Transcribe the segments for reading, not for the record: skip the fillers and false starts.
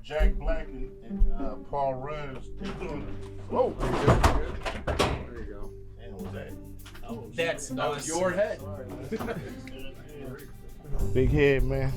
Jack Black and Paul Rudd. They're doing it. Whoa. There you go. Damn, was that? That's your head. Big head, man.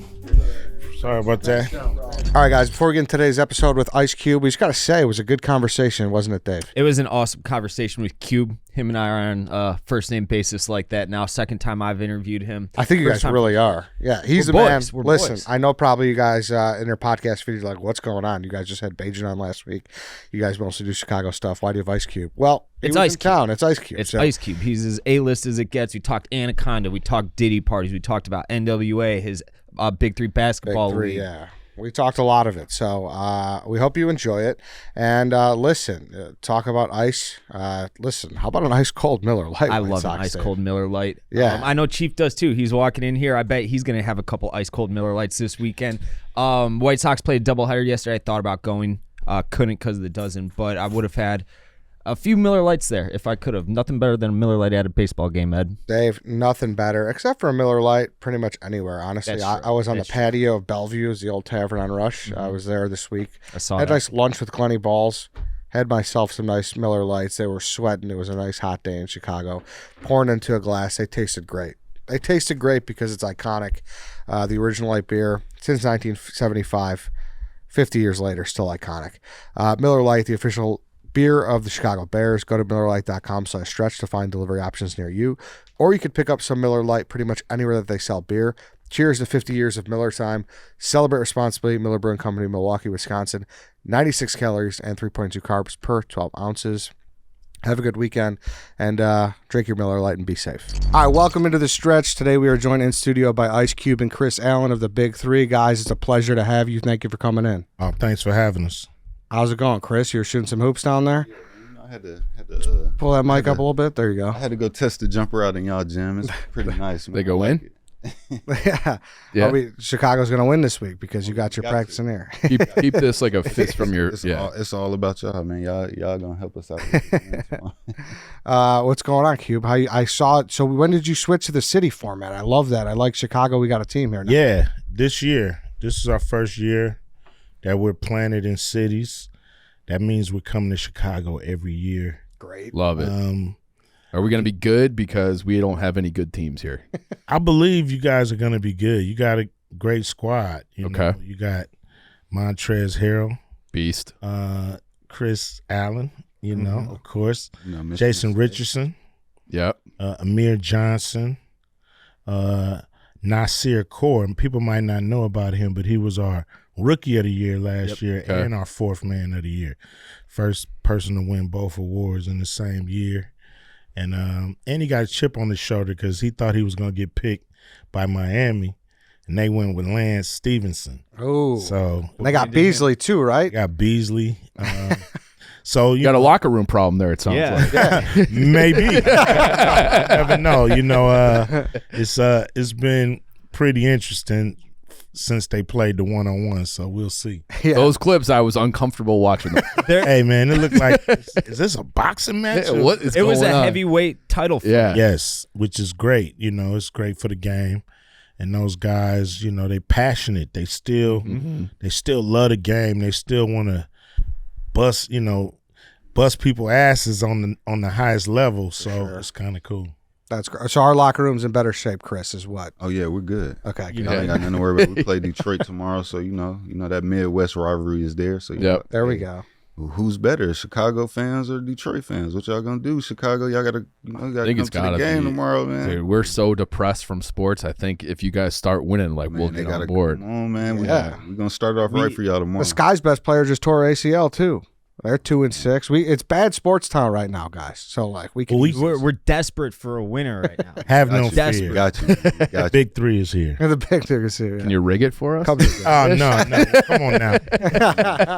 Sorry about that. All right, guys, before we get into today's episode with Ice Cube, we just got to say it was a good conversation, wasn't it, Dave? It was an awesome conversation with Cube. Him and I are on first name basis like that now. Second time I've interviewed him. I think you guys really are. Yeah, he's the man. We're Listen, boys. I know probably you guys in your podcast videos like, what's going on? You guys just had Bajan on last week. You guys mostly do Chicago stuff. Why do you have Ice Cube? Well, It's Ice Cube. Town. It's Ice Cube. It's Ice Cube. He's as A-list as it gets. We talked Anaconda. We talked Diddy parties. We talked about NWA, his Big Three basketball Big Three, league. yeah. We talked a lot of it, so we hope you enjoy it. And listen, talk about ice. Listen, how about an ice cold Miller Lite? I love an ice cold Miller Lite. Yeah. I know Chief does too. He's walking in here. I bet he's going to have a couple ice cold Miller Lights this weekend. White Sox played a doubleheader yesterday. I thought about going. Couldn't because of the dozen, but I would have had a few Miller Lights there if I could have. Nothing better than a Miller Lite at a baseball game, Ed. Dave, nothing better except for a Miller Lite pretty much anywhere, honestly. I was on the patio of Bellevue's, the old tavern on Rush. I was there this week. I saw Had that. a nice lunch with Glenny Balls. Had myself some nice Miller Lights. They were sweating. It was a nice hot day in Chicago. Pouring into a glass. They tasted great. They tasted great because it's iconic. The original light beer since 1975. 50 years later, still iconic. Miller Lite, the official beer of the Chicago Bears. Go to MillerLite.com/stretch to find delivery options near you. Or you could pick up some Miller Lite pretty much anywhere that they sell beer. Cheers to 50 years of Miller time. Celebrate responsibly. Miller Brewing Company, Milwaukee, Wisconsin. 96 calories and 3.2 carbs per 12 ounces. Have a good weekend and drink your Miller Lite and be safe. All right, welcome into the stretch. Today we are joined in studio by Ice Cube and Chris Allen of the Big Three. Guys, it's a pleasure to have you. Thank you for coming in. Oh, thanks for having us. How's it going, Chris? You're shooting some hoops down there? Yeah, I had to Pull that mic up a little bit. There you go. I had to go test the jumper out in y'all gym. It's pretty nice. They go in? Yeah. Yeah. Chicago's going to win this week because you got your Got practice in here. Keep this like a fist from your It's all about y'all, man. Y'all gonna help us out. What's going on, Cube? I saw it. So when did you switch to the city format? I love that. I like Chicago. We got a team here now. Yeah, this year. This is our first year that we're planted in cities. That means we're coming to Chicago every year. Great. Love it. Are we going to be good because we don't have any good teams here? I believe you guys are going to be good. You got a great squad. You Okay. know, you got Montrez Harrell, Beast. Chris Allen, of course, Mr. Jason Mistake. Richardson, Yep. Amir Johnson, Nasir Kaur. And people might not know about him, but he was our Rookie of the Year last year Okay. and our Fourth Man of the Year. First person to win both awards in the same year. And he got a chip on his shoulder because he thought he was going to get picked by Miami, and they went with Lance Stevenson. Oh. So They got Beasley too, right? got Beasley. So You got a locker room problem there, it sounds like. Yeah. maybe never know. It's been pretty interesting since they played the one-on-one. So we'll see. Yeah. Those clips, I was uncomfortable watching them. Hey man, it looked like is this a boxing match? What is It was going a on? heavyweight title fight. Yeah. Yes, which is great. It's great for the game. And those guys, they passionate. They still love the game. They still want to bust people asses on the highest level. So it's kind of cool. That's great. So our locker room's in better shape, Chris, is what? Oh yeah, we're good. Okay. You Good. know, ain't got nothing to worry about. We play Detroit tomorrow, so you know that Midwest rivalry is there. So Yep. There we go. Who's better, Chicago fans or Detroit fans? What y'all gonna do? Chicago, y'all gotta come think it's to the gotta game be. tomorrow, man. Dude, we're so depressed from sports. I think if you guys start winning, Man, we'll they get gotta on board. Come on, man. Yeah. We're gonna start off right for y'all tomorrow. The Sky's best player just tore ACL too. They're 2-6. It's bad sports town right now, guys. So we can. We're desperate for a winner right now. Have no Got fear. Got you. Big Three is here. the big tickets here. Can you rig it for us? Come to Oh no! Come on now.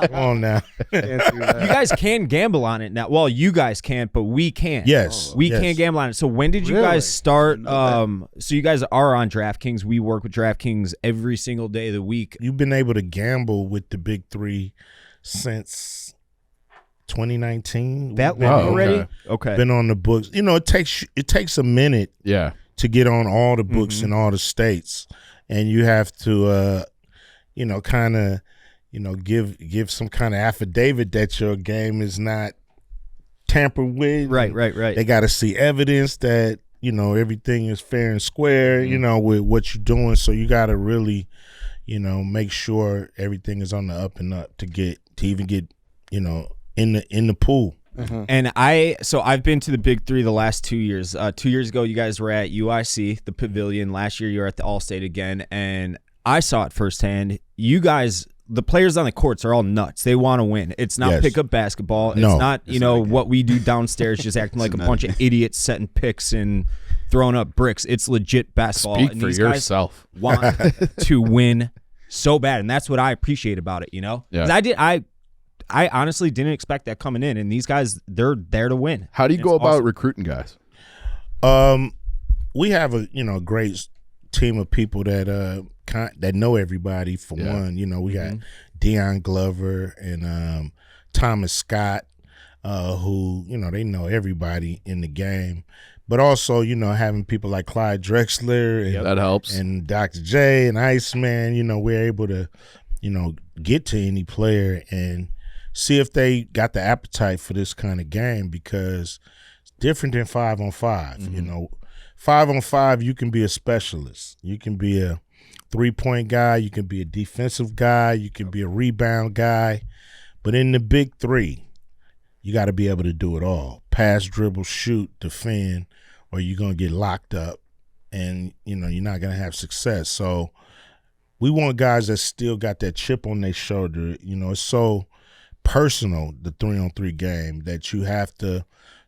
Come on now. You guys can gamble on it now. Well, you guys can't, but we can. Yes, We yes. can't gamble on it. So when did you Really? guys start? So you guys are on DraftKings. We work with DraftKings every single day of the week. You've been able to gamble with the Big Three since 2019. That We've been long on- already? Okay. Been on the books. It takes a minute Yeah. to get on all the books in all the states, and you have to kind of give some kind of affidavit that your game is not tampered with. Right. They got to see evidence that everything is fair and square. With what you're doing. So you got to really, make sure everything is on the up and up to even get in the pool. Mm-hmm. And I've been to the Big Three the last 2 years. 2 years ago, you guys were at UIC, the Pavilion. Last year, you were at the Allstate again, and I saw it firsthand. You guys, the players on the courts are all nuts. They want to win. It's not pickup basketball. It's not what we do downstairs, just acting like a bunch of idiots setting picks and throwing up bricks. It's legit basketball. Speak and for these yourself. Guys want to win so bad, and that's what I appreciate about it. Yeah. 'Cause I honestly didn't expect that coming in, and these guys, they're there to win. How do you go about recruiting guys? We have a great team of people that know everybody. For one, we got Deion Glover and Thomas Scott, who they know everybody in the game. But also, having people like Clyde Drexler and that helps, and Dr. J and Iceman. We're able to get to any player and see if they got the appetite for this kind of game, because it's different than 5-on-5. 5-on-5, you can be a specialist. You can be a 3-point guy. You can be a defensive guy. You can be a rebound guy. But in the Big Three, you got to be able to do it all. Pass, dribble, shoot, defend, or you're going to get locked up and, you're not going to have success. So we want guys that still got that chip on their shoulder. It's so personal, the 3-on-3 game, that you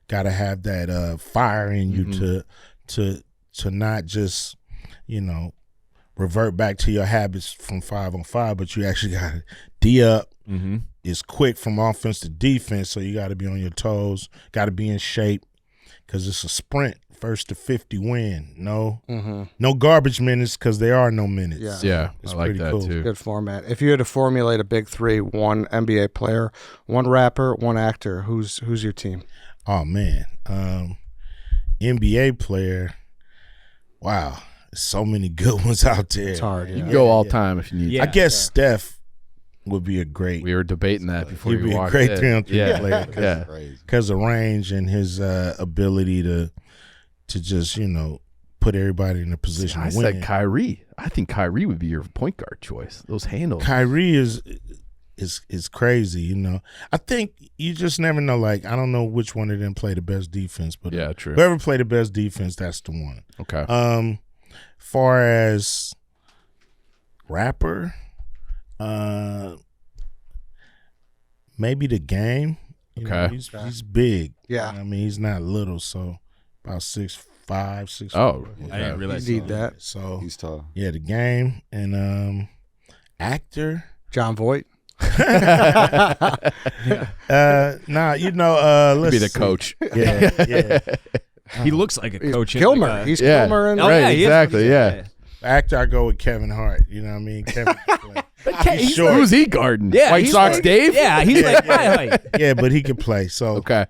gotta have that fire in you to not just revert back to your habits from 5-on-5, but you actually gotta D up. It's quick from offense to defense, so you gotta be on your toes, gotta be in shape, because it's a sprint. First to 50 win. No garbage minutes, because there are no minutes. Yeah, it's I like that cool. too. Good format. If you had to formulate a Big Three, one NBA player, one rapper, one actor, who's your team? Oh man, NBA player. Wow, there's so many good ones out there. It's hard. You can go all time if you need. I guess Steph would be a great. We were debating that before He'd you be walked a great in. 3-on-3 player. Because of range and his ability to just put everybody in a position to win. I said Kyrie. I think Kyrie would be your point guard choice. Those handles. Kyrie is crazy. I think you just never know. Like, I don't know which one of them play the best defense, but true. Whoever play the best defense, that's the one. Okay. Far as rapper, maybe The Game. Okay. He's big. Yeah. I mean, he's not little, so about 6'5", 6'4". Oh, I didn't realize you need that. So He's tall. yeah, The Game. And actor. John Voight. Let's be the see. coach. Yeah. He looks like a coach. Kilmer. He's Yeah. Kilmer. And Oh, yeah, he is. exactly. Yeah. Actor, I go with Kevin Hart. You know what I mean? Kevin. He's short. Who's he guarding? Yeah, White he's Sox like- Dave? Yeah, he's like my height. Yeah, but he can play. So Okay.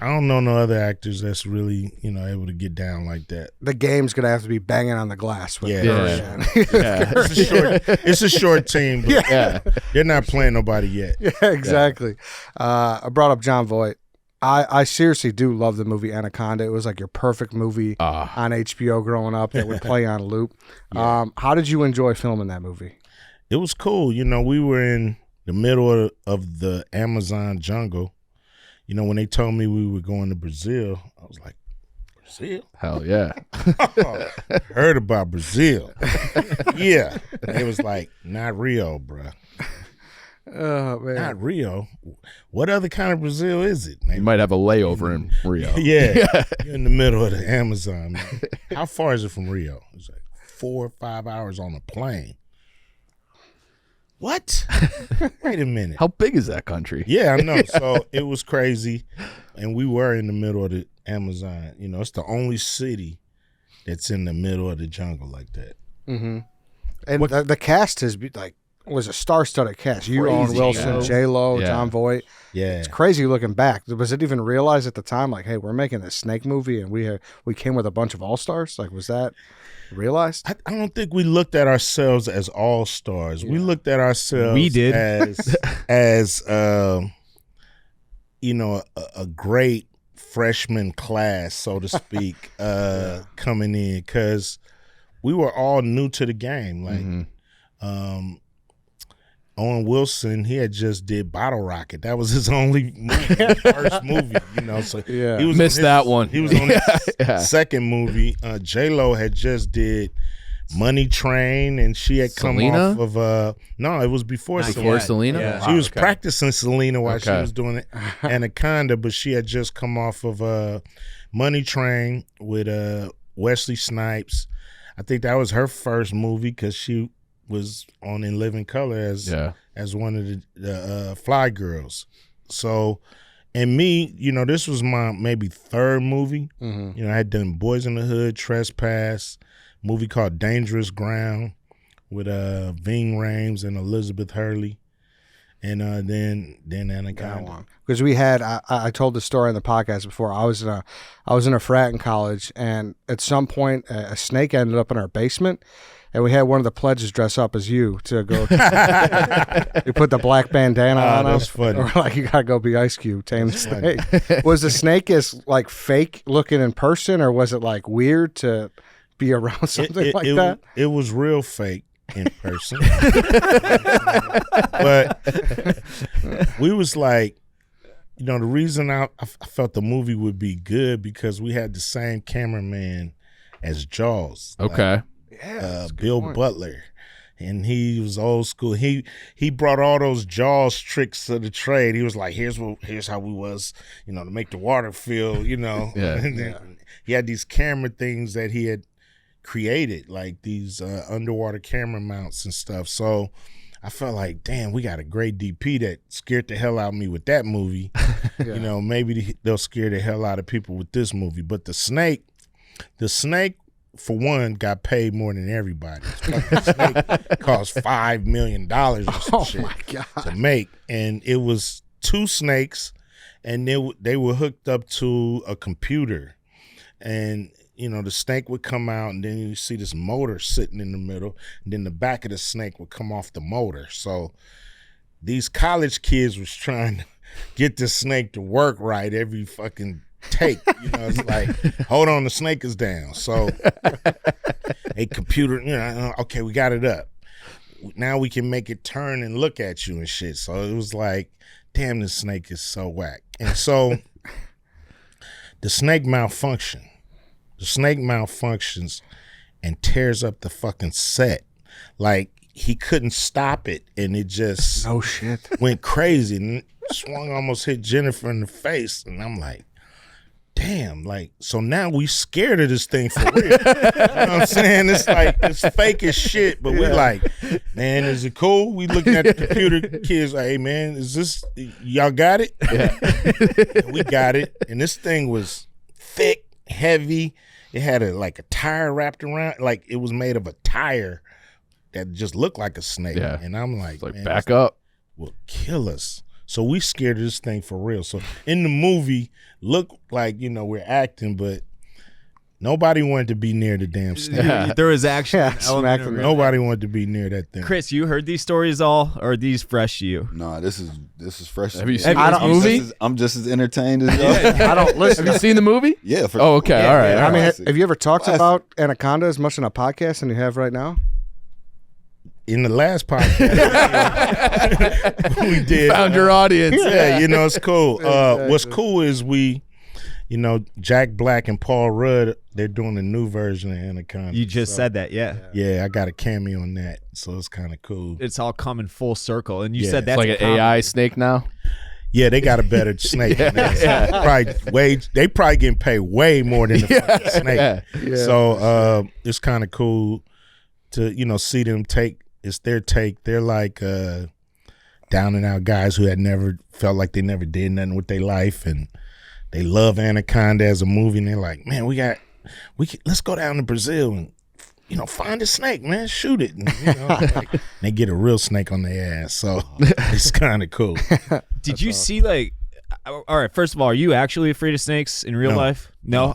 I don't know no other actors that's really able to get down like that. The game's gonna have to be banging on the glass with Yeah. Curry. Yeah. It's a short team, but Yeah. they're not playing nobody yet. Yeah, exactly. I brought up John Voight. I seriously do love the movie Anaconda. It was like your perfect movie on HBO growing up that would play on loop. How did you enjoy filming that movie? It was cool. We were in the middle of the Amazon jungle. When they told me we were going to Brazil, I was like, Brazil? Hell yeah. Heard about Brazil. Yeah. It was like, not Rio, bruh. Oh, man. Not Rio. What other kind of Brazil is it? You might have a layover in Rio. Yeah. You're in the middle of the Amazon, man. How far is it from Rio? It's like 4 or 5 hours on a plane. What? Wait a minute. How big is that country? Yeah, I know. So it was crazy. And we were in the middle of the Amazon. It's the only city that's in the middle of the jungle like that. Mm-hmm. And the cast has been like was a star-studded cast. You, Crazy, Owen Wilson, yeah. J-Lo, Yeah. John Voight. Yeah. It's crazy looking back. Was it even realized at the time, like, hey, we're making a Snake movie and we came with a bunch of all-stars? Like, was that realized? I don't think we looked at ourselves as all stars. We looked at ourselves We did. as you know, a great freshman class, so to speak, coming in, because we were all new to the game. Like Owen Wilson, he had just did Bottle Rocket. That was his only first movie, you know. So Yeah. he was Missed that one. He was on his Yeah. second movie. J-Lo had just did Money Train, and she had come Selena? off of no, it was before Not Selena. Before Selena? Yeah. Wow, She was okay. practicing Selena while she Okay. was doing it, Anaconda, but she had just come off of Money Train with Wesley Snipes. I think that was her first movie because she was on In Living Color as one of the Fly Girls. So, and me, you know, this was my maybe third movie. Mm-hmm. You know, I had done Boys in the Hood, Trespass, movie called Dangerous Ground with Ving Rhames and Elizabeth Hurley, and then Anaconda. Because we had, I told the story in the podcast before. I was in a frat in college, and at some point, a snake ended up in our basement, and we had one of the pledges dress up as you to go. You put the black bandana on that's him. funny. Or like, you gotta go be Ice Cube, tame the snake. Was the snake as like fake looking in person, or was it like weird to be around something like that? It was real fake in person, but we was like, you know, the reason I felt the movie would be good because we had the same cameraman as Jaws. Okay. Bill Butler, and he was old school. He brought all those Jaws tricks to the trade. He was like, here's how we was, you know, to make the water feel, you know. Yeah. And then he had these camera things that he had created, like these underwater camera mounts and stuff. So I felt like, damn, we got a great DP that scared the hell out of me with that movie. You know, maybe they'll scare the hell out of people with this movie. But the snake, for one, got paid more than everybody. The snake cost $5 million or some shit My God. to make, and it was two snakes, and they were hooked up to a computer, and you know the snake would come out, and then you see this motor sitting in the middle, and then the back of the snake would come off the motor. So these college kids was trying to get this snake to work right every fucking take. You know, it's like, hold on, the snake is down. So a computer, you know, okay, we got it up. Now we can make it turn and look at you and shit. So it was like, damn, this snake is so whack. And so the snake malfunctioned. The snake malfunctions and tears up the fucking set. Like, he couldn't stop it, and it just Oh shit. went crazy and swung, almost hit Jennifer in the face. And I'm like, damn, like, so now we scared of this thing for real. You know what I'm saying? It's like, it's fake as shit, but we like, man, is it cool? We looking at the computer kids like, hey man, is this, y'all got it? And we got it. And this thing was thick, heavy. It had a tire wrapped around, like it was made of a tire that just looked like a snake. Yeah. And I'm like, It's like, man, back this up. will kill us. So we scared of this thing for real. So in the movie, look like, you know, we're acting, but nobody wanted to be near the damn snake. There was actually Yeah, an smack element them of in real- Nobody wanted to be near that thing. Chris, you heard these stories all, or are these fresh to you? Nah, this is fresh. to Have me. you seen I this don't- movie? I'm just as entertained as y'all. I don't listen. Have you seen the movie? Yeah. For, Oh, okay. All right. I All mean, right. have you ever talked Classic. about Anaconda as much in a podcast than you have right now? In the last podcast, we did. Found your audience. Yeah, you know, it's cool. What's cool is you know, Jack Black and Paul Rudd, they're doing a new version of Anaconda. You just So, said that, yeah. Yeah, I got a cameo on that, so it's kind of cool. It's all coming full circle, and you Yeah. said that's It's like an AI snake now. Yeah, they got a better snake than that. They probably getting paid way more than the fucking snake. Yeah. So it's kind of cool to, you know, see them take. It's their take. They're like down and out guys who had never felt like they never did nothing with their life, and they love Anaconda as a movie. And they're like, man, let's go down to Brazil and find a snake, man, shoot it. And, they get a real snake on their ass, so it's kind of cool. Did you see like? All right, first of all, are you actually afraid of snakes in real life? No.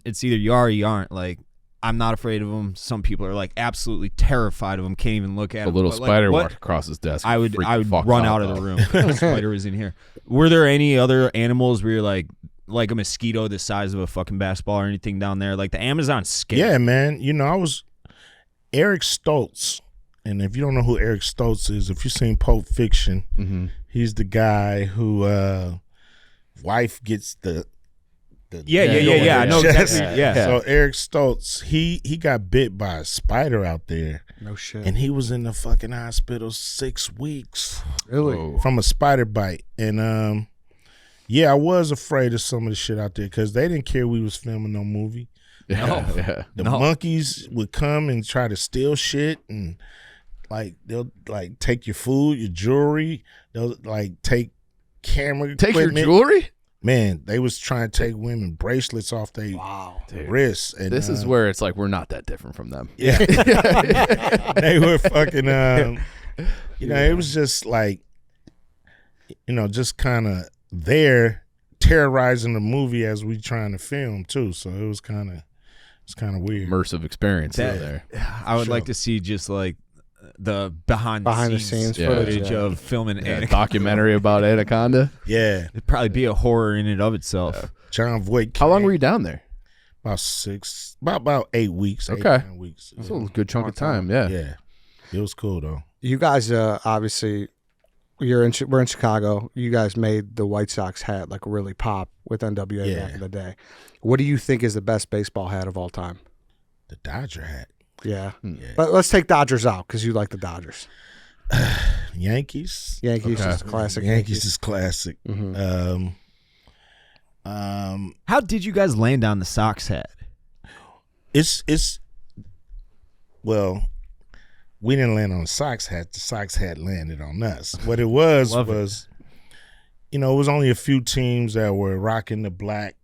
It's either you are or you aren't. Like, I'm not afraid of them. Some people are like absolutely terrified of them. Can't even look at them. A little But, spider like, walked across his desk. I would run out of the room if a spider was in here. Were there any other animals where you're like a mosquito the size of a fucking basketball or anything down there? Like the Amazon's scary. Yeah, man. I was Eric Stoltz. And if you don't know who Eric Stoltz is, if you've seen Pulp Fiction, he's the guy who wife gets the Yeah. I know exactly. Yeah. So Eric Stoltz, he got bit by a spider out there. No shit. And he was in the fucking hospital 6 weeks. Really? From a spider bite. And I was afraid of some of the shit out there because they didn't care we was filming no movie. Yeah. The monkeys would come and try to steal shit, and like they'll like take your food, your jewelry. They'll like take camera Take your equipment. jewelry? Man, they was trying to take women bracelets off their wrists. And, This is where it's like we're not that different from them. Yeah. They were fucking it was just like just kind of there terrorizing the movie as we trying to film too. So it was kind of weird. Immersive experience out there. I would like to see just like the behind the scenes footage of filming A Anaconda. documentary about Anaconda. Yeah. It'd probably be a horror in and of itself. John Voight. How long were you down there? About 8 weeks. Okay. 8, 9 weeks. That's a good chunk of time. Yeah. Yeah. It was cool though. You guys, obviously, we're in Chicago. You guys made the White Sox hat like really pop with NWA back in the day. What do you think is the best baseball hat of all time? The Dodger hat. Yeah. But let's take Dodgers out because you like the Dodgers. Yankees. Yankees is classic. Yankees is classic. Mm-hmm. How did you guys land on the Sox hat? It's we didn't land on the Sox hat. The Sox hat landed on us. What it was it was only a few teams that were rocking the black.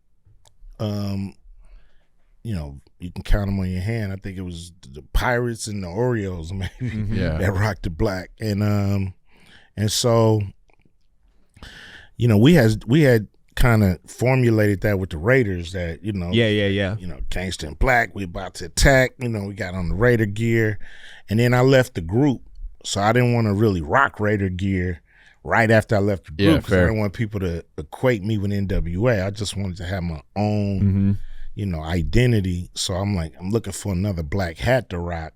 You can count them on your hand. I think it was the Pirates and the Orioles maybe that rocked the black. And so we had kind of formulated that with the Raiders that gangsta and black, we about to attack. We got on the Raider gear, and then I left the group, so I didn't want to really rock Raider gear right after I left the group because I didn't want people to equate me with NWA. I just wanted to have my own identity. So I'm looking for another black hat to rock.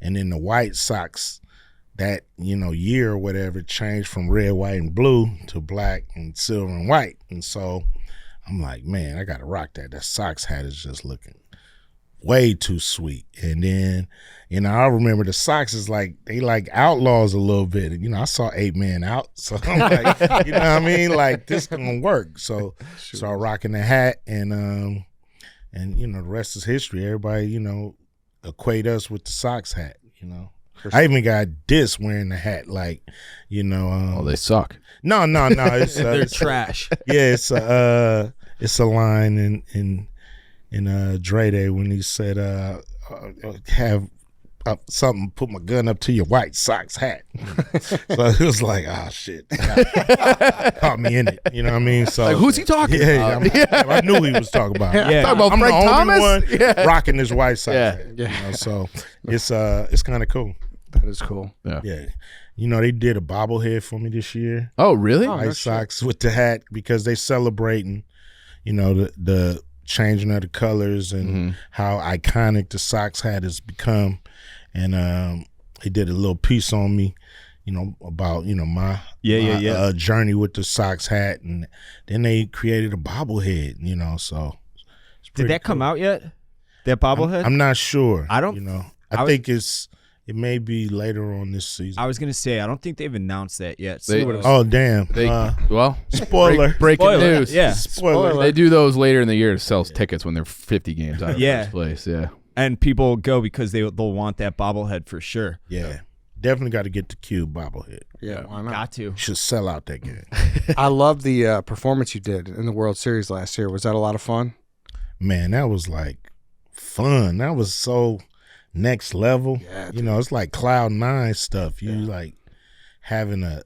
And then the White Sox that, year or whatever changed from red, white, and blue to black and silver and white. And so I'm like, man, I got to rock that. That Sox hat is just looking way too sweet. And then, I remember the Sox is like, they like outlaws a little bit. I saw 8 Men Out. So I'm like, you know what I mean? Like, this gonna work. So started rocking the hat and the rest is history. Everybody, equate us with the Sox hat, I even got dissed wearing the hat, like, they suck. No. It's, They're trash. Yeah, it's a line in Dre Day when he said, have something, put my gun up to your White Sox hat. So it was like, oh shit, caught me in it. You know what I mean? So Like, who's he talking about? I knew he was talking about. Yeah. Talking about I'm Frank the Thomas? only one rocking this White Sox hat. Yeah. So it's kind of cool. That is cool. Yeah. Yeah. They did a bobblehead for me this year. Oh, really? White Sox with the hat because they celebrating, the changing of the colors and how iconic the Sox hat has become. And they did a little piece on me, about my journey with the Sox hat, and then they created a bobblehead. So Did that come out yet? That bobblehead? I'm not sure. I don't. I think it may be later on this season. I was gonna say I don't think they've announced that yet. Oh damn! Spoiler. Breaking Spoiler. news. Yeah. Spoiler. They do those later in the year to sell tickets when they're 50 games out of Yeah. first place. Yeah. And people go because they'll want that bobblehead for sure. Yeah, definitely got to get the Cube bobblehead. Yeah, why not? Got to. Should sell out that game. I love the performance you did in the World Series last year. Was that a lot of fun? Man, that was like fun. That was so next level. Yeah, You know, it's like Cloud9 stuff. You like having a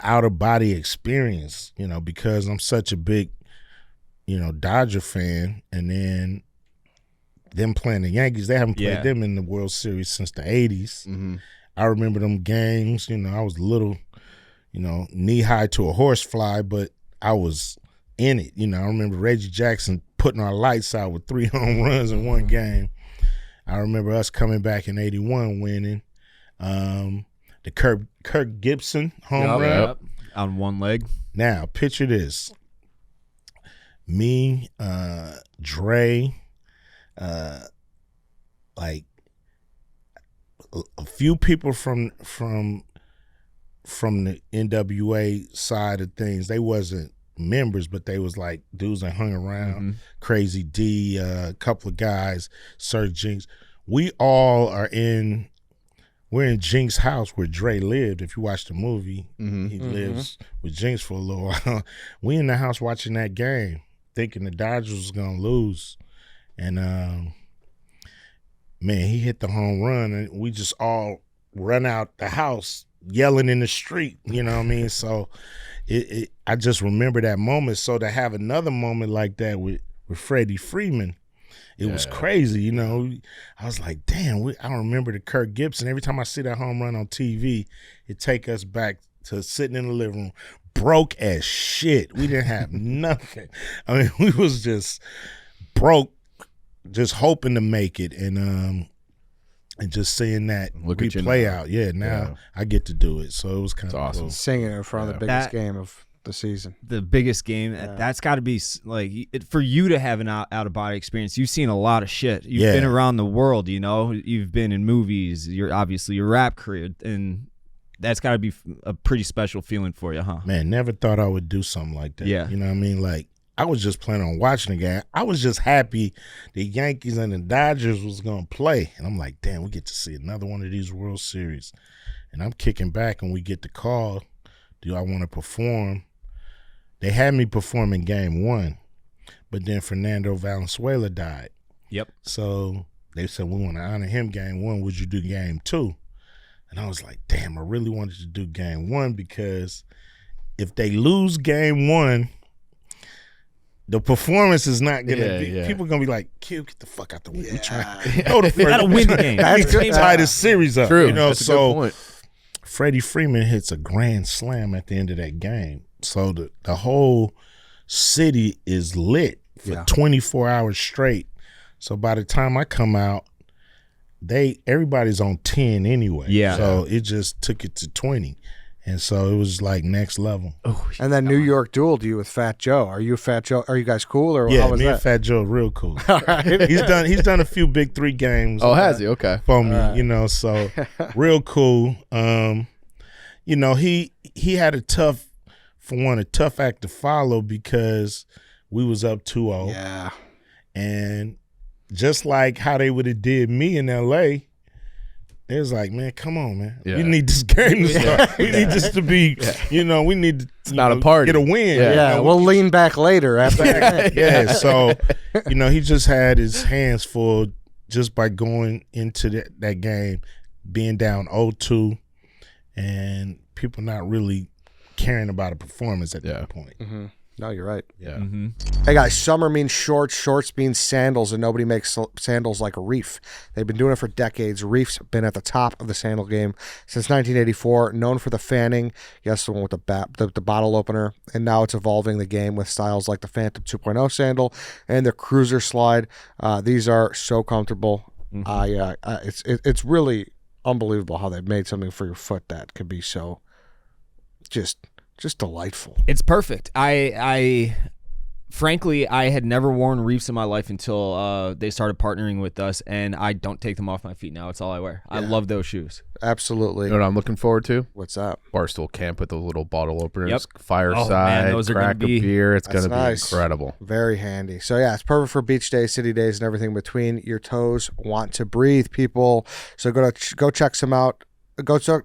out of body experience, you know, because I'm such a big, you know, Dodger fan, and then them playing the Yankees, they haven't played them in the World Series since the 80s. Mm-hmm. I remember them games, you know, I was little, you know, knee high to a horsefly, but I was in it. You know, I remember Reggie Jackson putting our lights out with 3 home runs in one game. I remember us coming back in 81 winning. The Kirk Gibson home run. On one leg. Now, picture this. Me, Dre, like a few people from the NWA side of things. They wasn't members, but they was like dudes that hung around. Mm-hmm. Crazy D, a couple of guys, Sir Jinx. We all are we're in Jinx's house where Dre lived. If you watch the movie, he lives with Jinx for a little while. We in the house watching that game, thinking the Dodgers was gonna lose. And man, he hit the home run, and we just all run out the house yelling in the street. You know what I mean? So I just remember that moment. So to have another moment like that with Freddie Freeman, it was crazy. You know, I was like, damn, I don't remember the Kirk Gibson. Every time I see that home run on TV, it take us back to sitting in the living room, broke as shit. We didn't have nothing. I mean, we was just broke, just hoping to make it, and just seeing that replay out. Yeah, now I get to do it, so it was kind of awesome. Cool. Singing in front of the biggest game of the season. The biggest game. That's got to be like for you to have an out of body experience. You've seen a lot of shit. You've been around the world. You know, you've been in movies. You're obviously your rap career, and that's got to be a pretty special feeling for you, huh? Man, never thought I would do something like that. Yeah, you know what I mean, like. I was just planning on watching the game. I was just happy the Yankees and the Dodgers was going to play. And I'm like, damn, we get to see another one of these World Series. And I'm kicking back, and we get the call, do I want to perform? They had me perform in game 1, but then Fernando Valenzuela died. Yep. So they said, we want to honor him game 1. Would you do game 2? And I was like, damn, I really wanted to do game 1 because if they lose game 1, the performance is not gonna be. Yeah. People are gonna be like, "Q, get the fuck out the way." We gotta win the game. That's good. Tie this series up. True. You know, that's a good point. Freddie Freeman hits a grand slam at the end of that game. So the whole city is lit for 24 hours straight. So by the time I come out, everybody's on 10 anyway. Yeah. So it just took it to 20. And so it was like next level. Oh, and then New York dueled you with Fat Joe. Are you Fat Joe? Are you guys cool, or how was me that? and Fat Joe are real cool. All right. He's done a few big 3 games. Oh, has he? Okay. For me, you know, so real cool. You know, he had a tough act to follow because we was up 2-0. Yeah. And just like how they would have did me in LA, it was like, man, come on, man. Yeah. We need this game to start. We need this to be, you know, we need to not a party. Get a win. Yeah, you know? we'll lean back later after that. Yeah, so, you know, he just had his hands full just by going into that game, being down 0-2, and people not really caring about a performance at that point. Mm-hmm. No, you're right. Yeah. Mm-hmm. Hey, guys, summer means shorts, shorts means sandals, and nobody makes sandals like Reef. They've been doing it for decades. Reef's been at the top of the sandal game since 1984, known for the fanning, yes, the one with the bottle opener, and now it's evolving the game with styles like the Phantom 2.0 sandal and the Cruiser Slide. These are so comfortable. It's really unbelievable how they've made something for your foot that could be so just delightful. It's perfect. I frankly, I had never worn Reefs in my life until they started partnering with us, and I don't take them off my feet now. It's all I wear. Yeah. I love those shoes. Absolutely. You know what I'm looking forward to? What's that? Barstool Camp with the little bottle openers, Yep. fireside, those are crack gonna be, a beer. It's going to nice. be incredible. Very handy. So, yeah, it's perfect for beach days, city days, and everything between. Your toes want to breathe, people. So go check some out.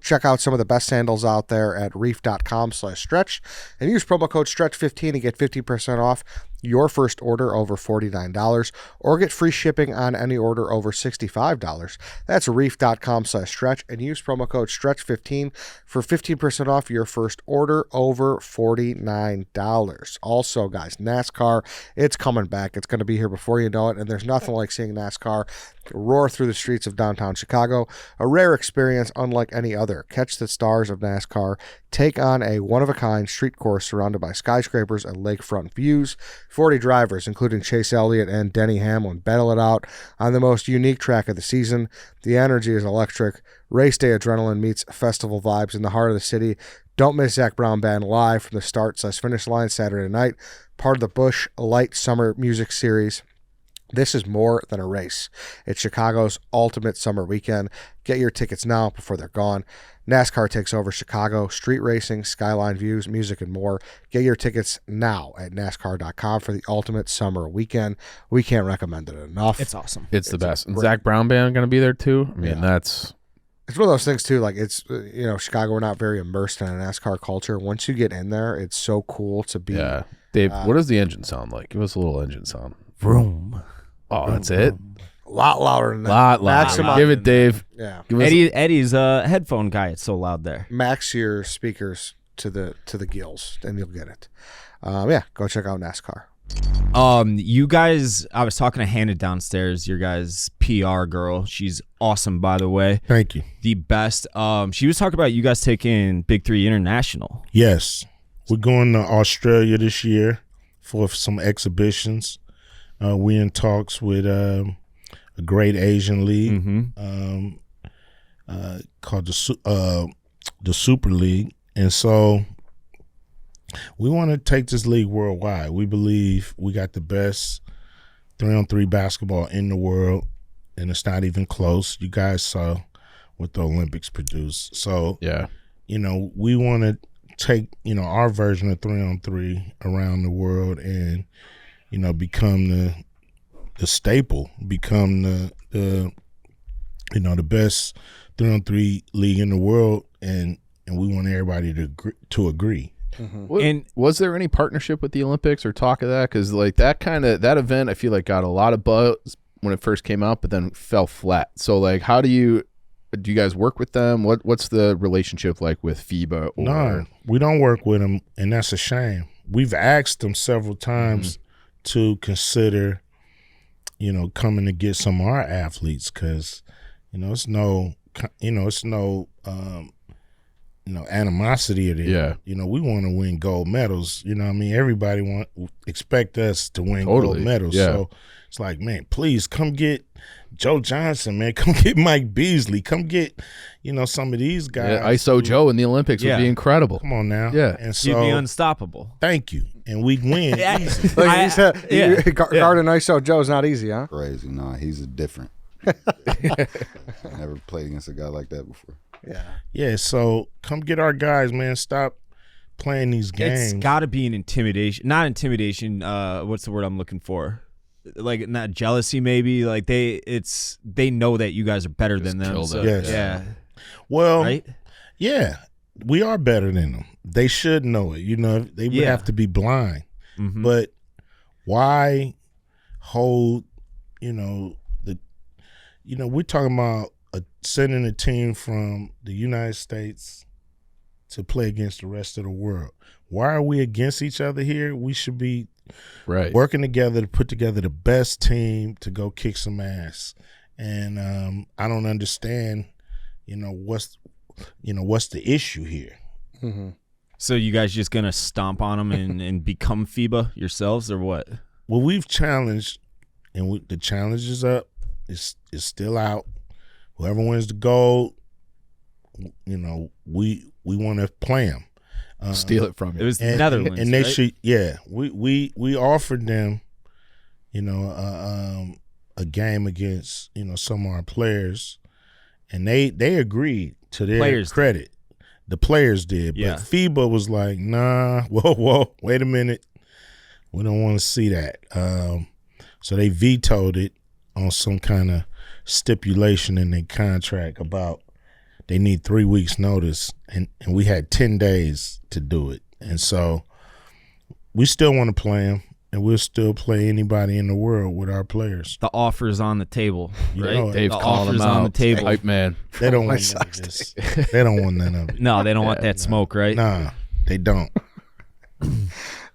check out some of the best sandals out there at reef.com/stretch and use promo code STRETCH15 to get 50% off your first order over $49 or get free shipping on any order over $65. That's reef.com/stretch and use promo code STRETCH15 for 15% off your first order over $49. Also, guys, NASCAR, it's coming back. It's going to be here before you know it, and there's nothing like seeing NASCAR roar through the streets of downtown Chicago. A rare experience unlike any other. Catch the stars of NASCAR take on a one-of-a-kind street course surrounded by skyscrapers and lakefront views. 40 drivers, including Chase Elliott and Denny Hamlin, battle it out on the most unique track of the season. The energy is electric. Race day adrenaline meets festival vibes in the heart of the city. Don't miss Zach Brown Band live from the start/finish line Saturday night, part of the Busch Light Summer Music Series. This is more than a race. It's Chicago's ultimate summer weekend. Get your tickets now before they're gone. NASCAR takes over Chicago, street racing, skyline views, music, and more. Get your tickets now at NASCAR.com for the ultimate summer weekend. We can't recommend it enough. It's awesome. It's the best. And Zach Brown Band going to be there too? I mean, that's... It's one of those things, too, like it's, Chicago, we're not very immersed in a NASCAR culture. Once you get in there, it's so cool to be. Yeah. Dave, what does the engine sound like? Give us a little engine sound. Vroom. Oh, that's it? A lot louder than that. Lot louder. Give it, Dave. Yeah. Eddie's a headphone guy. It's so loud there. Max your speakers to the gills, and you'll get it. Go check out NASCAR. You guys, I was talking to Hannah downstairs, your guys' PR girl. She's awesome, by the way. Thank you. The best. She was talking about you guys taking Big 3 International. Yes. We're going to Australia this year for some exhibitions. We're in talks with a great Asian league called the Super League. And so we want to take this league worldwide. We believe we got the best 3-on-3 basketball in the world, and it's not even close. You guys saw what the Olympics produced. So, we want to take, our version of 3-on-3 around the world and, become the staple, become the best 3-on-3 league in the world, and we want everybody to agree. Mm-hmm. And was there any partnership with the Olympics or talk of that? Because that event, I feel like got a lot of buzz when it first came out, but then fell flat. So how do you guys work with them? What's the relationship like with FIBA? No, we don't work with them, and that's a shame. We've asked them several times to consider, coming to get some of our athletes, because it's no animosity there. Yeah. We want to win gold medals. Everybody expect us to win gold medals. Yeah. So it's like, man, please come get Joe Johnson, man. Come get Mike Beasley. Come get, some of these guys. Yeah, ISO Joe in the Olympics would be incredible. Come on now. Yeah. And so, you'd be unstoppable. Thank you. And we'd win easy. Like he said, guarding ISO Joe's not easy, huh? Crazy. Nah, he's a different. Never played against a guy like that before. Yeah, so come get our guys, man. Stop playing these games. It's got to be an intimidation. Not intimidation. What's the word I'm looking for? Like, not jealousy, maybe. Like, they know that you guys are better than them. So, yes. Yeah. Well, right? Yeah, we are better than them. They should know it. They would have to be blind. Mm-hmm. But why hold, we're talking about sending a team from the United States to play against the rest of the world. Why are we against each other here? We should be working together to put together the best team to go kick some ass. And I don't understand, what's the issue here? Mm-hmm. So you guys just gonna stomp on them and become FIBA yourselves, or what? Well, we've challenged, and the challenge is up. It's still out. Whoever wins the gold, we want to play them. Steal it from you. It was the Netherlands, and they right? should. Yeah, we offered them, a game against some of our players, and they agreed to their credit. The players did, but FIBA was like, nah, whoa, wait a minute, we don't want to see that. So they vetoed it on some kind of stipulation in their contract about they need 3 weeks notice, and we had 10 days to do it. And so we still want to play them, and we'll still play anybody in the world with our players. The offer's on the table, right? know it. Dave's the calling offer's them out. on the table. Hype man. They don't White want none of Sox this. They don't want none of it. No, they don't want that smoke, right? Nah, they don't.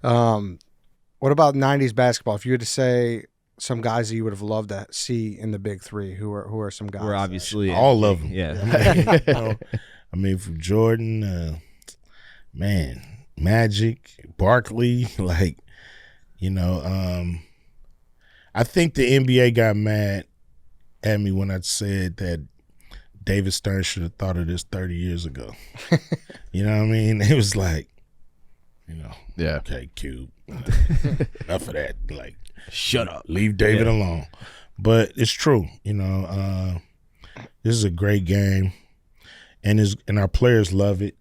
What about 90s basketball? If you had to say some guys that you would have loved to see in the big three, who are some guys? We're obviously All of them. Yeah. I mean, from Jordan, man, Magic, Barkley, like, I think the NBA got mad at me when I said that David Stern should have thought of this 30 years ago. You know what I mean? It was like, Yeah. okay, Cube, enough of that. Like, Shut up. leave David alone. But it's true. This is a great game, and our players love it,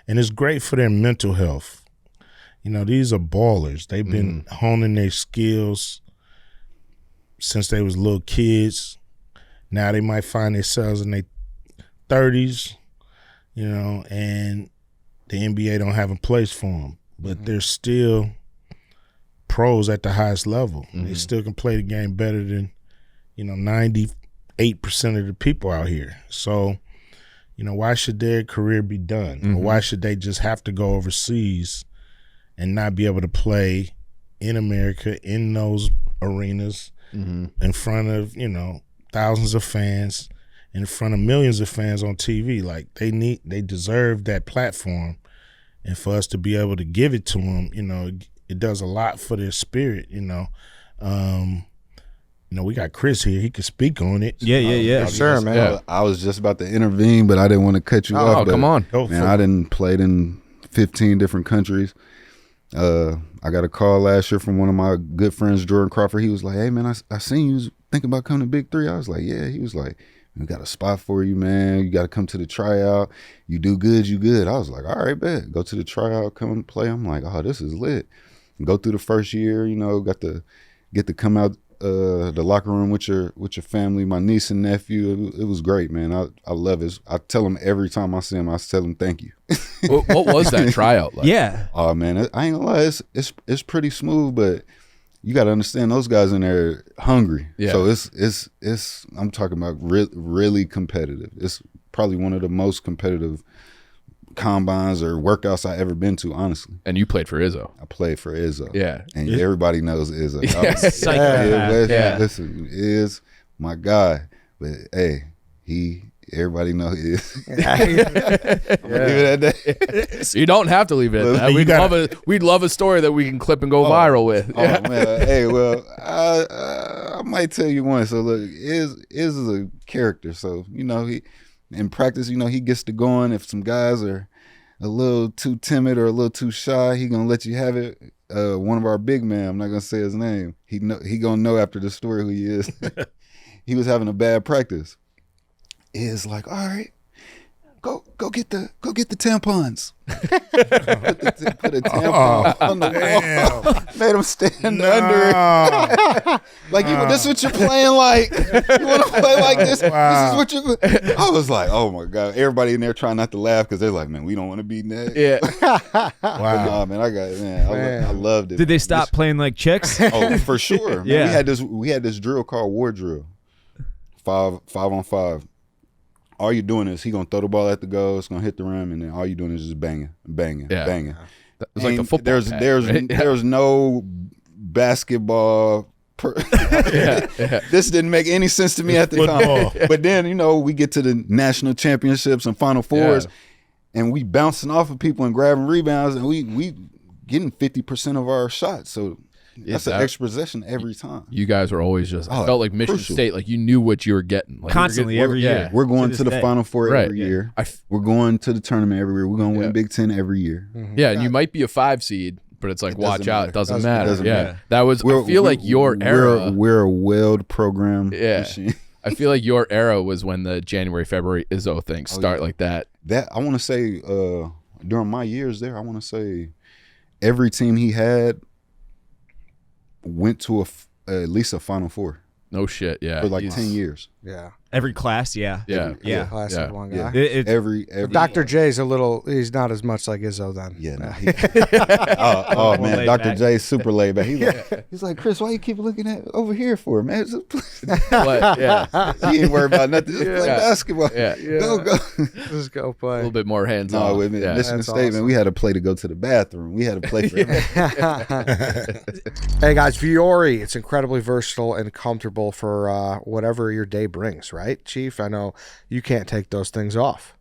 and it's great for their mental health. These are ballers. They've been honing their skills since they was little kids. Now they might find themselves in their 30s, and the NBA don't have a place for them. But they're still pros at the highest level. They still can play the game better than, 98% of the people out here. So, why should their career be done? Or why should they just have to go overseas and not be able to play in America, in those arenas, in front of, thousands of fans, in front of millions of fans on TV? Like, they deserve that platform. And for us to be able to give it to them, it does a lot for their spirit, we got Chris here. He could speak on it. Yeah. Yes, sir, man. Yeah. I was just about to intervene, but I didn't want to cut you off. Oh, come on. Go Man, for I it. done played in 15 different countries. I got a call last year from one of my good friends, Jordan Crawford. He was like, hey, man, I seen you was thinking about coming to Big Three. I was like, yeah. He was like, we got a spot for you, man. You got to come to the tryout. You do good, you good. I was like, all right, bet. Go to the tryout, come and play. I'm like, oh, this is lit. Go through the first year, got to get to come out the locker room with your family, my niece and nephew. It was great, man. I love it. I tell them every time I see them, I tell them thank you. What was that tryout like? Yeah. Oh man, I ain't gonna lie, it's pretty smooth, but you got to understand those guys in there hungry. Yeah. So it's I'm talking about really competitive. It's probably one of the most competitive combines or workouts I ever been to, honestly. And you played for Izzo. I played for Izzo. Yeah. And everybody knows Izzo. Yeah. Listen, Iz, my guy. But hey, everybody know he is. Leave it at that. You don't have to leave it at that. We'd love a story that we can clip and go viral with. Oh man, hey, well, I might tell you one. So look, Iz is a character. So he in practice, he gets to going. If some guys are a little too timid or a little too shy, he gonna let you have it. One of our big men, I'm not gonna say his name. He gonna know after the story who he is. He was having a bad practice. Is like, all right, go get the tampons. put a tampon on the wall. Made him stand under it. Like, this is what you're playing like. You want to play like this? Wow. This is what you. I was like, oh my god! Everybody in there trying not to laugh because they're like, man, we don't want to be next. Yeah. Wow. Nah, man, I loved it. Did they stop playing like chicks? Oh, for sure. Man, Yeah. we had this drill called war drill. 5 on 5. All you're doing is he gonna throw the ball at the goal, it's gonna hit the rim, and then all you're doing is just banging. It's like the football. There's no basketball. This didn't make any sense to me at the time. But then we get to the national championships and Final Fours, and we bouncing off of people and grabbing rebounds, and we getting 50% of our shots. So that's an extra possession every time. You guys were always just, I felt like Michigan State, like you knew what you were getting. Like, Constantly, every year. We're going to the day. Final Four Right, every yeah. year. We're going to the tournament every year. We're going to win Yeah. Big Ten every year. Yeah, and you might be a 5 seed, but it's like, It watch doesn't out. matter. It doesn't Doesn't- matter. doesn't Yeah. matter. That was, I feel like your era. We're a weld program machine. I feel like your era was when the January, February Izzo thing start like that. That I want to say during my years there, I want to say every team he had went to at least a Final Four No shit. Yeah. for like He's- 10 years. Yeah. Every class, yeah. Yeah. Yeah. Class of one guy. Yeah. It's Every Dr. J's he's not as much like Izzo then. Yeah, no, oh man, laid Dr. back. J's super laid back. He's like, Chris, why you keep looking at over here for, man? But, yeah. He ain't worried about nothing. Just play basketball. Yeah. Go. Just go A play. little bit more hands No, on. with me, Yeah. mission That's statement. awesome. We had to play to go to the bathroom. We had to play for Hey guys, Viore, it's incredibly versatile and comfortable for whatever your day brings, right, Chief? I know you can't take those things off.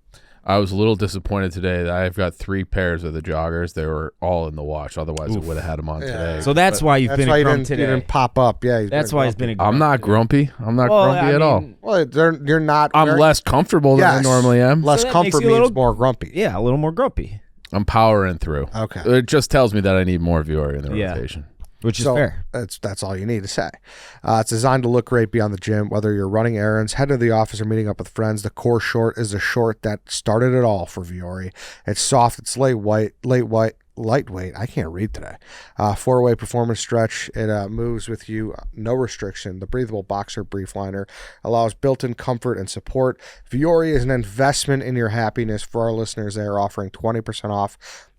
I was a little disappointed today that I've got 3 pairs of the joggers. They were all in the wash. Otherwise, I would have had them on today. So that's why you've That's been why a you grump didn't, today. you didn't pop up. Yeah, That's why he's been a grump. I'm not grumpy. I'm not Well, grumpy I at all. mean, Well, you're not. I'm wearing- less comfortable than I Yes. normally am. Less So that comfort makes you a little- means more grumpy. Yeah, a little more grumpy, I'm powering through. Okay. It just tells me that I need more Viore in the Yeah. rotation. which is So fair. that's all you need to say. It's designed to look great beyond the gym. Whether you're running errands, heading to the office, or meeting up with friends, the core short is the short that started it all for Viore. It's soft. It's lightweight. I can't read today. 4-way performance stretch. It moves with you, no restriction. The breathable boxer brief liner allows built-in comfort and support. Viore is an investment in your happiness. For our listeners, they are offering 20% off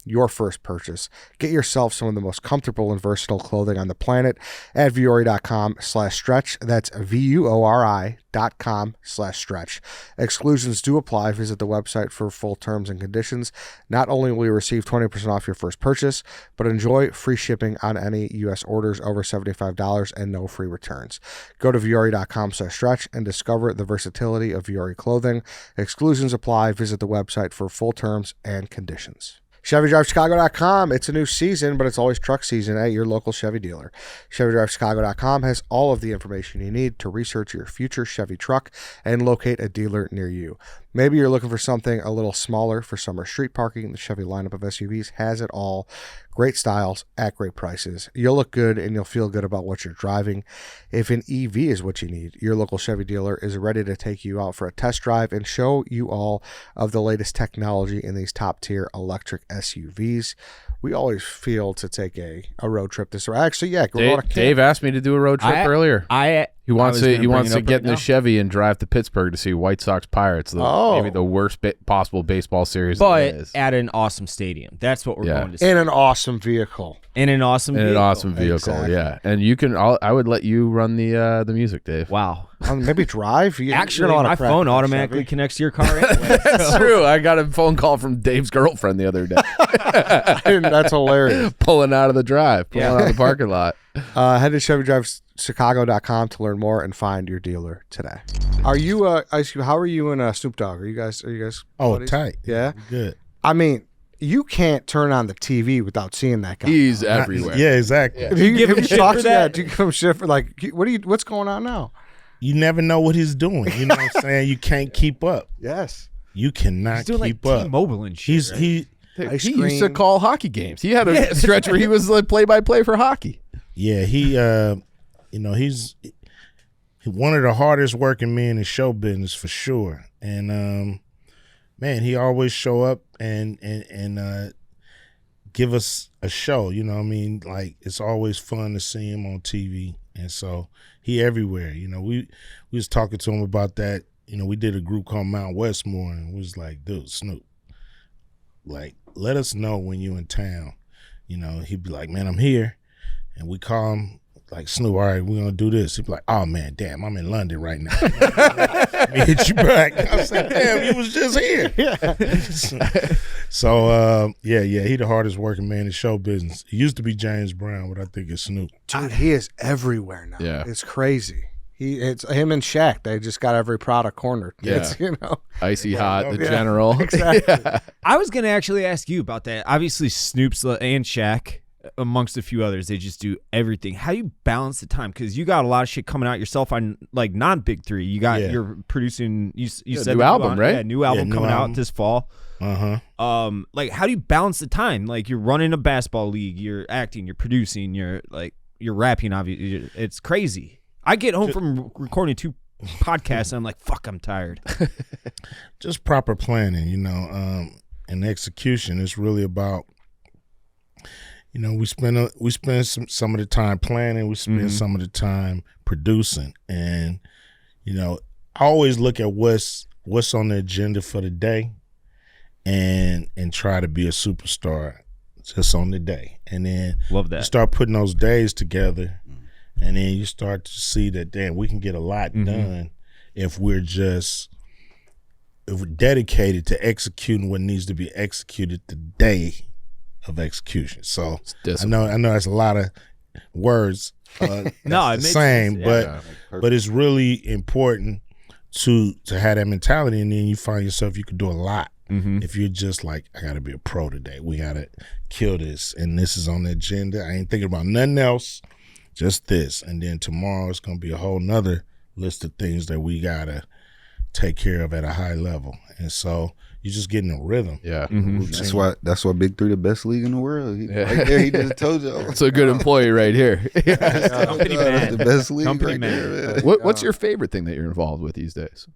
your first purchase. Get yourself some of the most comfortable and versatile clothing on the planet at Viore.com/stretch. That's VUORI.com/stretch. Exclusions do apply. Visit the website for full terms and conditions. Not only will you receive 20% off your first purchase, but enjoy free shipping on any U.S. orders over $75 and no free returns. Go to Viore.com/stretch and discover the versatility of Viore clothing. Exclusions apply. Visit the website for full terms and conditions. ChevyDriveChicago.com. It's a new season, but it's always truck season at your local Chevy dealer. ChevyDriveChicago.com has all of the information you need to research your future Chevy truck and locate a dealer near you. Maybe you're looking for something a little smaller for summer street parking. The Chevy lineup of SUVs has it all. Great styles at great prices. You'll look good and you'll feel good about what you're driving. If an EV is what you need, your local Chevy dealer is ready to take you out for a test drive and show you all of the latest technology in these top-tier electric SUVs. We always feel to take a road trip this way. Actually, yeah. Dave asked me to do a road trip earlier. He wants to get in the Chevy and drive to Pittsburgh to see White Sox Pirates. Maybe the worst possible baseball series. But at an awesome stadium. That's what we're going to see. In an awesome vehicle. In an awesome vehicle. Exactly. Yeah. And you can. I would let you run the music, Dave. Wow. Maybe drive. Actually, my phone automatically connects to your car anyway. That's true. I got a phone call from Dave's girlfriend the other day. That's hilarious. Pulling out of the drive. Pulling out of the parking lot. Head to ChevyDriveChicago.com to learn more and find your dealer today. Are you Ice Cube? How are you and Snoop Dogg? Are you guys? buddies? Tight. Yeah. Good. I mean, you can't turn on the TV without seeing that guy. He's everywhere. Yeah, exactly. Yeah. Do you give him shit for that? Do you give him shit for what's going on now? You never know what he's doing. You know what I'm saying? You can't keep up. Yes. You cannot He's doing keep like up. T-Mobile and shit. He's right? he He used to call hockey games. He had a stretch where he was like play-by-play for hockey. Yeah, he's one of the hardest working men in show business for sure. And man, he always show up and give us a show. You know what I mean? Like, it's always fun to see him on TV. And so he everywhere. You know, we was talking to him about that. You know, we did a group called Mount Westmore, and we was like, dude, Snoop, like, let us know when you in town. You know, he'd be like, man, I'm here. And we call him, like, Snoop, all right, we're going to do this. He'd be like, oh, man, damn, I'm in London right now. Let me hit you back. I was like, damn, you was just here. So, he the hardest working man in show business. It used to be James Brown, but I think it's Snoop. Dude, he is everywhere now. Yeah. It's crazy. It's him and Shaq. They just got every product cornered. Yeah. It's, Icy Hot, the Yeah, general. exactly. I was going to actually ask you about that. Obviously, Snoop's and Shaq, amongst a few others, they just do everything. How do you balance the time? Because you got a lot of shit coming out yourself on, like, non-Big Three. You got you're producing. You said new album, right? Yeah, new album coming out this fall. Like, how do you balance the time? Like, you're running a basketball league, you're acting, you're producing, you're rapping. Obviously, it's crazy. I get home from recording 2 podcasts and I'm like, fuck, I'm tired. Just proper planning, you know, and execution. It's really about, you know, we spend some of the time planning, we spend some of the time producing, and, you know, I always look at what's on the agenda for the day, and try to be a superstar just on the day, and then Love that. you start putting those days together, and then you start to see that damn, we can get a lot done if we're dedicated to executing what needs to be executed the day of execution. So I know that's a lot of words. No, it the makes same, sense. but it's really important to have that mentality, and then you find yourself you could do a lot. If you're just like, I got to be a pro today. We got to kill this, and this is on the agenda. I ain't thinking about nothing else, just this. And then tomorrow it's going to be a whole nother list of things that we got to take care of at a high level. And so you just get in a rhythm. Yeah. That's why Big Three the best league in the world. Right there, he just told you. It's a good employee right here. Company man. The best league Company right man. there. What's your favorite thing that you're involved with these days?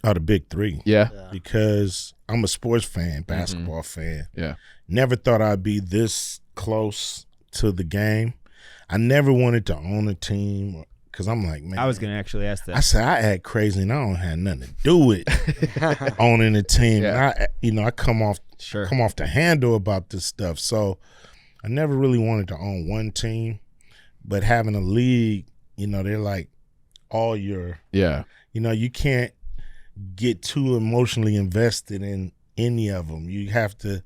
Oh, the Big Three. Yeah. Because I'm a sports fan, basketball fan. Yeah. Never thought I'd be this close to the game. I never wanted to own a team because I'm like, man. I was going to actually ask that. I said I act crazy and I don't have nothing to do with owning a team. Yeah. I come off the handle about this stuff. So I never really wanted to own one team, but having a league, they're like all your. Yeah. You can't get too emotionally invested in any of them. You have to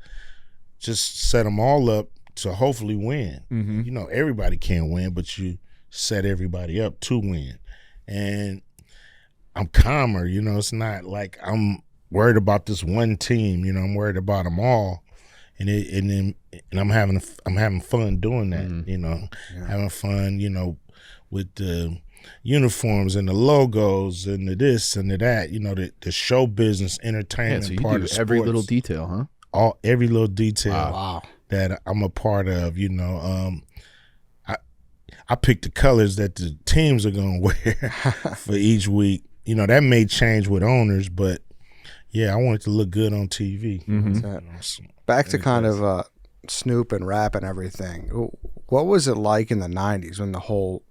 just set them all up to hopefully win. Everybody can't win, but you set everybody up to win. And I'm calmer, it's not like I'm worried about this one team, I'm worried about them all. And I'm having fun doing that, having fun, with the uniforms and the logos and the this and the that, the show business, entertainment so you part do of sports. every little detail, huh? Every little detail Wow. that I'm a part of, I pick the colors that the teams are going to wear for each week. That may change with owners, but yeah, I want it to look good on TV. Back to kind of Snoop and rap and everything. What was it like in the 90s when the whole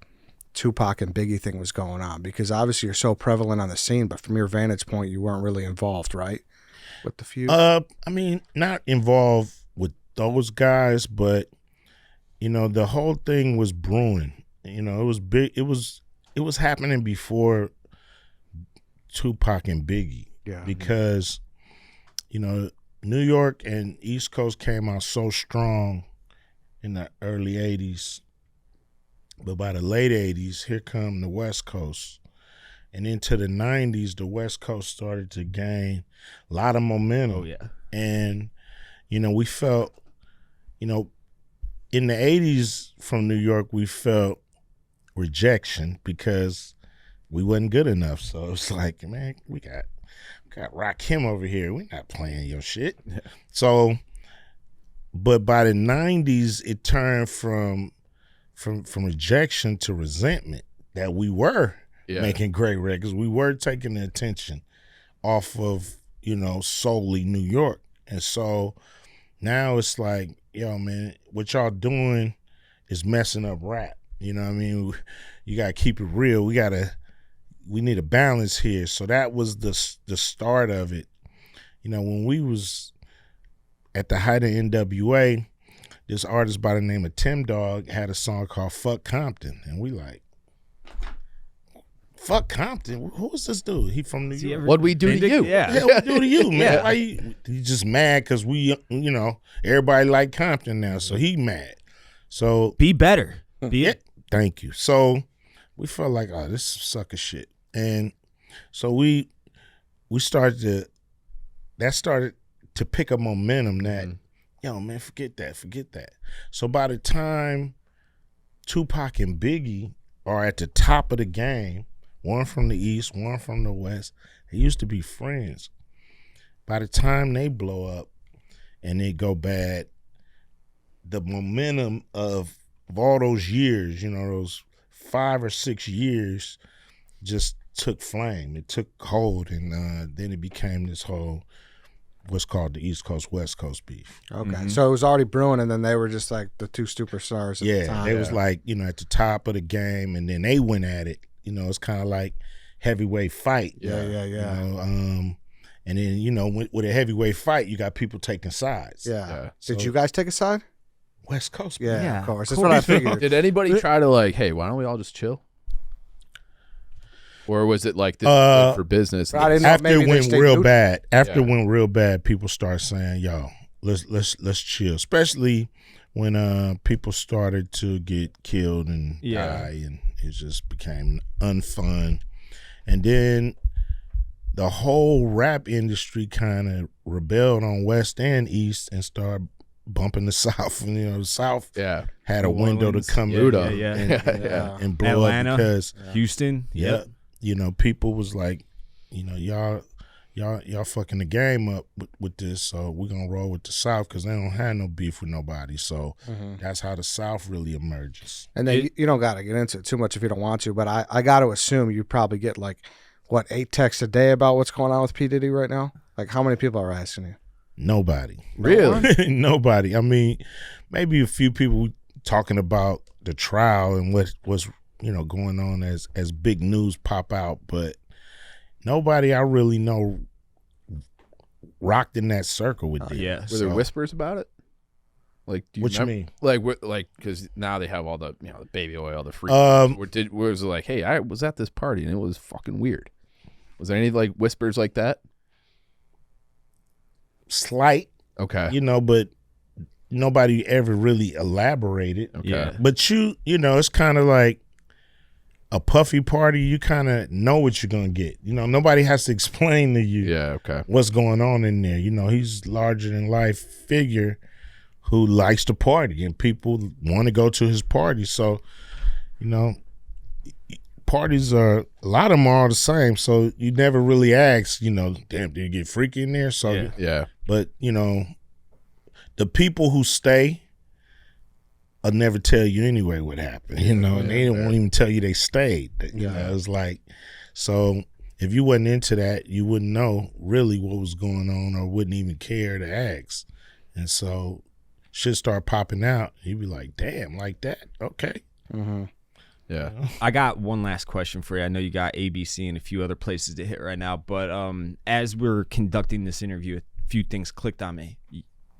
Tupac and Biggie thing was going on? Because obviously you're so prevalent on the scene, but from your vantage point, you weren't really involved, right? With the feud? Not involved with those guys, but the whole thing was brewing. It was big. It was happening before Tupac and Biggie. Yeah. Because New York and East Coast came out so strong in the early 80s. But by the late 80s, here come the West Coast. And into the 90s, the West Coast started to gain a lot of momentum. Oh, yeah. And, we felt, in the 80s from New York, we felt rejection because we wasn't good enough. So it's like, man, we got Rakim over here. We're not playing your shit. Yeah. So, but by the 90s, it turned from rejection to resentment that we were making great records. We were taking the attention off of, solely New York. And so now it's like, yo, man, what y'all doing is messing up rap. You got to keep it real. We need a balance here. So that was the start of it. When we was at the height of NWA, this artist by the name of Tim Dog had a song called Fuck Compton. And we like, fuck Compton? Who is this dude? He from New York. What'd we do to you? Yeah, what we do to you, man? Why you just mad because we, everybody like Compton now, so he mad. So be better. Thank you. So we felt like, oh, this is sucker shit. And so we started to pick up momentum that, yo, man, forget that. So by the time Tupac and Biggie are at the top of the game, one from the East, one from the West, they used to be friends. By the time they blow up and they go bad, the momentum of all those years, those 5 or 6 years just took flame. It took hold, and then it became this whole what's called the East Coast, West Coast beef. Okay. So it was already brewing, and then they were just like the two superstars at the time. They was like, at the top of the game, and then they went at it. It's kind of like heavyweight fight. Yeah. You know, and then, you know, with a heavyweight fight, you got people taking sides. Yeah. So- Did you guys take a side? West Coast. Yeah, Yeah, of course. of That's what I course. figured. Did anybody try to like, hey, why don't we all just chill? Or was it like this is good for business? I didn't know. After Maybe it they went stayed real neutral. bad, after Yeah. it went real bad, people start saying, "Yo, let's chill." Especially when people started to get killed and die, and it just became unfun. And then the whole rap industry kind of rebelled on West and East and started bumping the South. And, you know, the South Yeah. had a New window Orleans. to come Yeah, in yeah, yeah. and blow Atlanta. up because Houston. yeah, you know, people was like, you know, y'all fucking the game up with this, so we're gonna roll with the South because they don't have no beef with nobody. So that's how the South really emerges. And then you don't got to get into it too much if you don't want to, but I got to assume you probably get like, 8 texts a day about what's going on with P. Diddy right now? Like, how many people are asking you? Nobody, Really? nobody. I mean, maybe a few people talking about the trial and what's you know going on as big news pop out, but nobody I really know rocked in that circle with Diddy. Yeah. Were there whispers about it? Like, do you What you remember? mean? Like, because now they have all the, you know, the baby oil, the free. Um, Was it like, hey, I was at this party and it was fucking weird. Was there any like whispers like that? Slight, Okay. you know, but nobody ever really elaborated. Okay. Yeah. But you know, it's kind of like a puffy party. You kind of know what you're gonna get. You know, nobody has to explain to you Yeah. Okay. what's going on in there. You know, he's larger than life figure who likes to party, and people want to go to his party. So, you know, parties are a lot of them are all the same. So you never really ask. You know, damn, did you get freaky in there? So, Yeah. Yeah. but you know, the people who stay will never tell you anyway what happened, you know, and they won't even tell you they stayed. You know, it's like, so if you wasn't into that, you wouldn't know really what was going on or wouldn't even care to ask. And so shit start popping out. You'd be like, damn, like that? Okay. Yeah. I got one last question for you. I know you got ABC and a few other places to hit right now, but as we're conducting this interview, a few things clicked on me.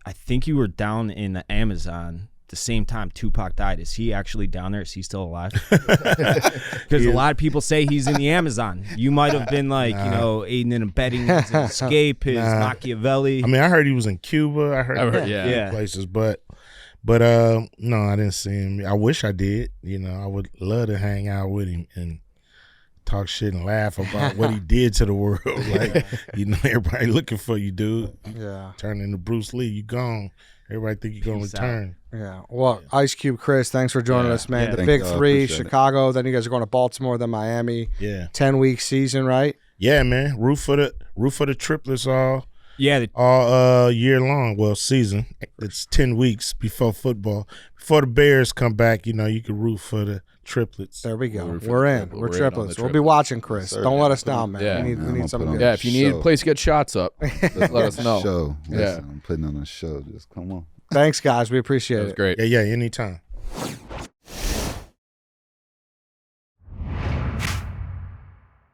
I think you were down in the Amazon the same time Tupac died. Is he actually down there? Is he still alive? Because a lot of people say he's in the Amazon. You might have been like, you know, aiding and abetting his escape, his Machiavelli. I mean, I heard he was in Cuba. I heard yeah. Yeah. places, but no, I didn't see him. I wish I did. You know, I would love to hang out with him and talk shit and laugh about what he did to the world. Like, you know, everybody looking for you, dude. Yeah. Turn into Bruce Lee, you gone. Everybody think you're gonna Peace out. return. Yeah. Well, Ice Cube, Chris, thanks for joining us, man. Yeah. The Thank big y'all. three, Appreciate it. Chicago, then you guys are going to Baltimore, then Miami. Yeah. 10-week season, right? Yeah, man. Root for the triplets all Yeah, year long. Well, season. It's 10 weeks before football. Before the Bears come back, you know, you can root for the triplets. There we go. We're for We're the in. triplet. We're We're in on triplets. the We'll be triplet. watching, Chris. Sir. Don't let us down, man. Yeah. We I'm need gonna something put good. on Yeah. If you need a Show. place to get shots up, just let us know. Show. Yeah. Listen, I'm putting on a show. Just come on. Thanks, guys. We appreciate That was it. great. Yeah, anytime.